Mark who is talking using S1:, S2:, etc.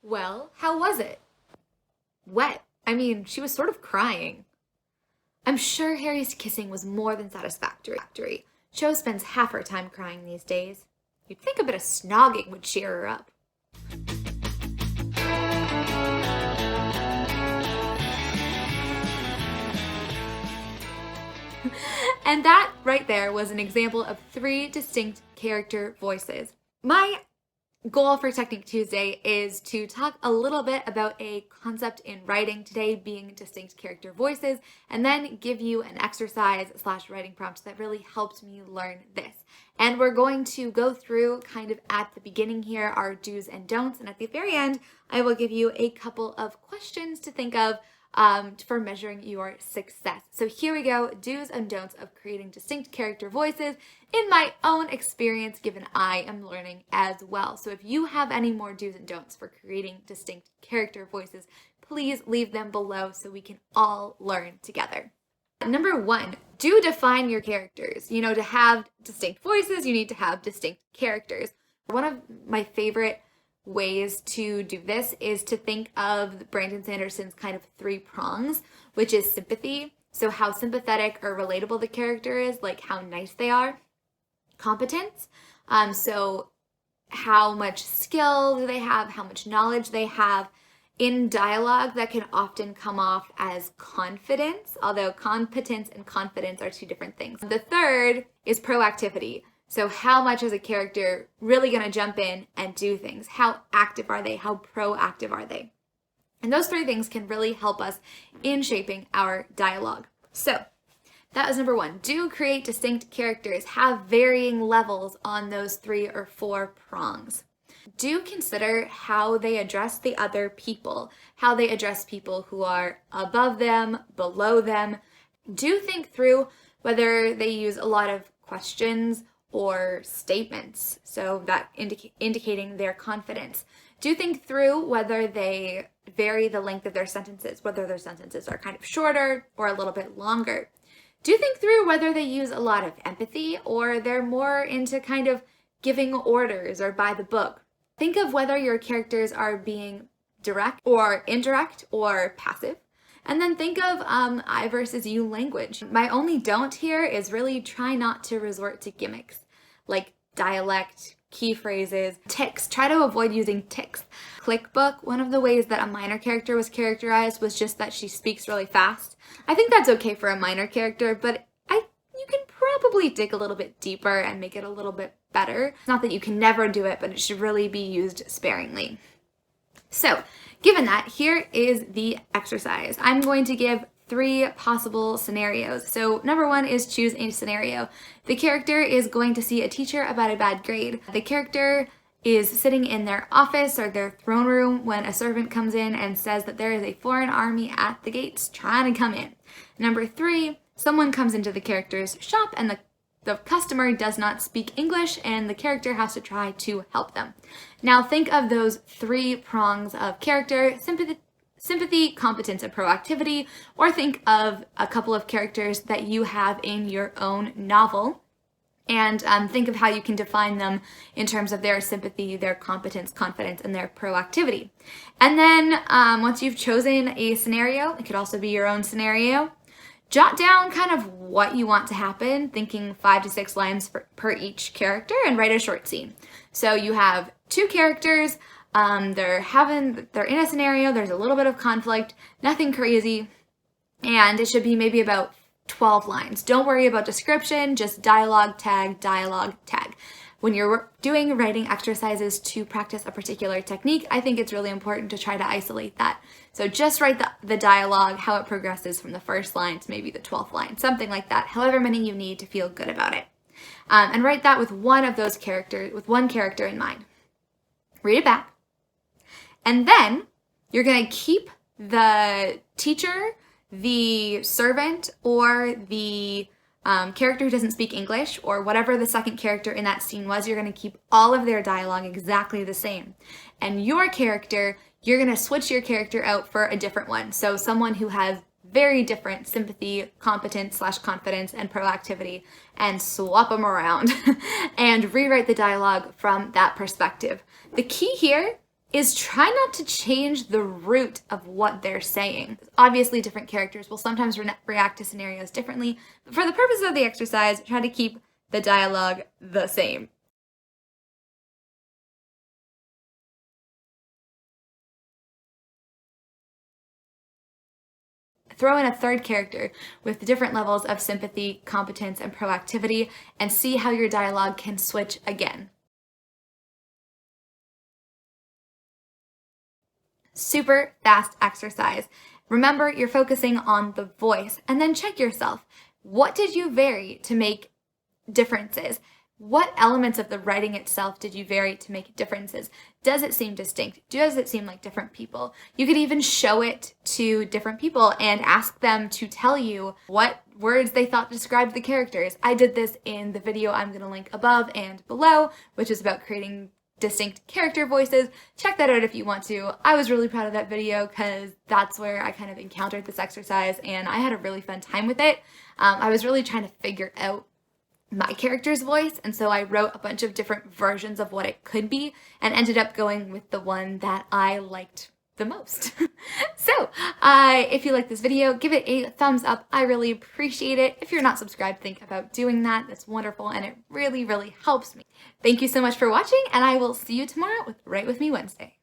S1: Well, how was it? Wet. I mean, she was sort of crying. I'm sure Harry's kissing was more than satisfactory. Cho spends half her time crying these days. You'd think a bit of snogging would cheer her up. And that right there was an example of 3 distinct character voices. My goal for Technique Tuesday is to talk a little bit about a concept in writing today being distinct character voices, and then give you an exercise / writing prompt that really helped me learn this. And we're going to go through kind of at the beginning here our do's and don'ts, and at the very end I will give you a couple of questions to think of for measuring your success. So here we go, do's and don'ts of creating distinct character voices in my own experience, given I am learning as well. So if you have any more do's and don'ts for creating distinct character voices, please leave them below so we can all learn together. Number 1, do define your characters. You know, to have distinct voices, you need to have distinct characters. One of my favorite ways to do this is to think of Brandon Sanderson's kind of 3 prongs, which is sympathy, so how sympathetic or relatable the character is, like how nice they are. Competence, so how much skill do they have, how much knowledge they have. In dialogue, that can often come off as confidence, although competence and confidence are 2 different things. The third is proactivity. So how much is a character really going to jump in and do things? How active are they? How proactive are they? And those 3 things can really help us in shaping our dialogue. So that was number 1. Do create distinct characters. Have varying levels on those 3 or 4 prongs. Do consider how they address the other people, how they address people who are above them, below them. Do think through whether they use a lot of questions or statements, so that indicating their confidence. Do think through whether they vary the length of their sentences, whether their sentences are kind of shorter or a little bit longer. Do think through whether they use a lot of empathy or they're more into kind of giving orders or by the book. Think of whether your characters are being direct or indirect or passive. And then think of I versus you language. My only don't here is really try not to resort to gimmicks like dialect, key phrases, tics. Try to avoid using tics. Clickbook, one of the ways that a minor character was characterized was just that she speaks really fast. I think that's okay for a minor character, but you can probably dig a little bit deeper and make it a little bit better. It's not that you can never do it, but it should really be used sparingly. So, given that, here is the exercise. I'm going to give 3 possible scenarios. So number 1 is choose a scenario. The character is going to see a teacher about a bad grade. The character is sitting in their office or their throne room when a servant comes in and says that there is a foreign army at the gates trying to come in. Number 3, someone comes into the character's shop and the customer does not speak English and the character has to try to help them. Now think of those 3 prongs of character: sympathy, competence, and proactivity, or think of a couple of characters that you have in your own novel and think of how you can define them in terms of their sympathy, their competence, confidence, and their proactivity. And then once you've chosen a scenario, it could also be your own scenario, jot down kind of what you want to happen, thinking 5 to 6 lines per each character, and write a short scene. So you have 2 characters, they're in a scenario, there's a little bit of conflict, nothing crazy, and it should be maybe about 12 lines. Don't worry about description, just dialogue tag, dialogue tag. When you're doing writing exercises to practice a particular technique, I think it's really important to try to isolate that. So just write the dialogue, how it progresses from the first line to maybe the 12th line, something like that, however many you need to feel good about it. And write that with one character in mind. Read it back. And then you're going to keep the teacher, the servant, or the character who doesn't speak English, or whatever the second character in that scene was. You're going to keep all of their dialogue exactly the same. And your character, you're going to switch your character out for a different one. So someone who has very different sympathy, competence / confidence, and proactivity, and swap them around and rewrite the dialogue from that perspective. The key here is try not to change the root of what they're saying. Obviously, different characters will sometimes react to scenarios differently, but for the purpose of the exercise, try to keep the dialogue the same. Throw in a third character with different levels of sympathy, competence, and proactivity, and see how your dialogue can switch again. Super fast exercise. Remember, you're focusing on the voice, and then check yourself. What did you vary to make differences? What elements of the writing itself did you vary to make differences? Does it seem distinct? Does it seem like different people? You could even show it to different people and ask them to tell you what words they thought described the characters. I did this in the video I'm going to link above and below, which is about creating distinct character voices. Check that out if you want to. I was really proud of that video because that's where I kind of encountered this exercise and I had a really fun time with it. I was really trying to figure out my character's voice, and so I wrote a bunch of different versions of what it could be and ended up going with the one that I liked the most. So if you like this video, give it a thumbs up. I really appreciate it. If you're not subscribed, think about doing that. That's wonderful and it really, really helps me. Thank you so much for watching, and I will see you tomorrow with Write With Me Wednesday.